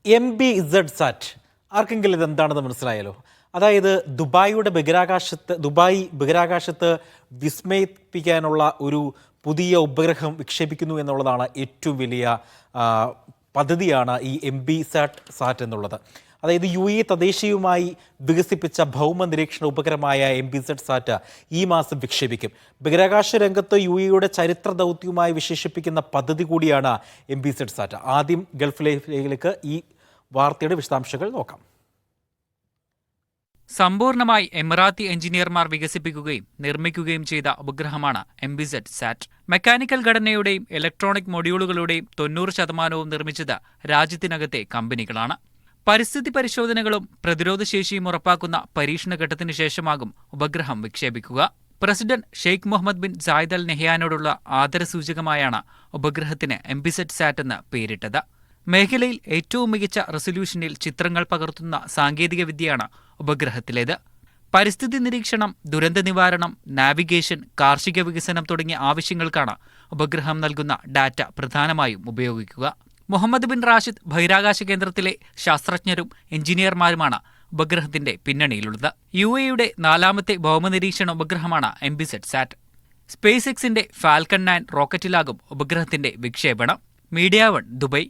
MBZ ആർക്കെങ്കിലും ഇതെന്താണെന്ന് മനസ്സിലായല്ലോ. അതായത് ദുബായ് ബഹിരാകാശത്ത് വിസ്മയിപ്പിക്കാനുള്ള ഒരു പുതിയ ഉപഗ്രഹം വിക്ഷേപിക്കുന്നു എന്നുള്ളതാണ് ഏറ്റവും വലിയ പദ്ധതിയാണ് ഈ MBSat എന്നുള്ളത്. അതായത് UAE തദ്ദേശീയവുമായി വികസിപ്പിച്ച ഭൗമ നിരീക്ഷണ ഉപഗ്രഹമായ MBSat ഈ മാസം വിക്ഷേപിക്കും. ബഹിരാകാശ രംഗത്ത് UAEയുടെ ചരിത്ര ദൗത്യവുമായി വിശേഷിപ്പിക്കുന്ന പദ്ധതി കൂടിയാണ് MBSat. ആദ്യം ഗൾഫിലേക്ക് ഈ വാർത്തയുടെ വിശദാംശങ്ങൾ നോക്കാം. സമ്പൂർണമായി എമിറാത്തി എഞ്ചിനീയർമാർ വികസിപ്പിക്കുകയും നിർമ്മിക്കുകയും ചെയ്ത ഉപഗ്രഹമാണ് MBSat. മെക്കാനിക്കൽ ഘടനയുടെയും ഇലക്ട്രോണിക് മൊഡ്യൂളുകളുടെയും 90% നിർമ്മിച്ചത് രാജ്യത്തിനകത്തെ കമ്പനികളാണ്. പരിസ്ഥിതി പരിശോധനകളും പ്രതിരോധശേഷിയും ഉറപ്പാക്കുന്ന പരീക്ഷണഘട്ടത്തിന് ശേഷമാകും ഉപഗ്രഹം വിക്ഷേപിക്കുക. President Sheikh Mohamed bin Zayed Al നഹ്യാനോടുള്ള ആദരസൂചകമായാണ് ഉപഗ്രഹത്തിന് MBSat എന്ന് പേരിട്ടത്. മേഖലയിൽ ഏറ്റവും മികച്ച റെസല്യൂഷനിൽ ചിത്രങ്ങൾ പകർത്തുന്ന സാങ്കേതികവിദ്യയാണ് ഉപഗ്രഹത്തിലേത്. പരിസ്ഥിതി നിരീക്ഷണം, ദുരന്ത നിവാരണം, നാവിഗേഷൻ, കാർഷിക വികസനം തുടങ്ങിയ ആവശ്യങ്ങൾക്കാണ് ഉപഗ്രഹം നൽകുന്ന ഡാറ്റ പ്രധാനമായും ഉപയോഗിക്കുക. മുഹമ്മദ് ബിൻ റാഷിദ് ബഹിരാകാശ കേന്ദ്രത്തിലെ ശാസ്ത്രജ്ഞരും എഞ്ചിനീയർമാരുമാണ് ഉപഗ്രഹത്തിന്റെ പിന്നണിയിലുള്ളത്. UAEയുടെ 4ാമത്തെ ഭൗമനിരീക്ഷണ ഉപഗ്രഹമാണ് MBSat. സ്പേസ് എക്സിന്റെ ഫാൽക്കൺ 9 റോക്കറ്റിലാകും ഉപഗ്രഹത്തിന്റെ വിക്ഷേപണം. Media 1 Dubai.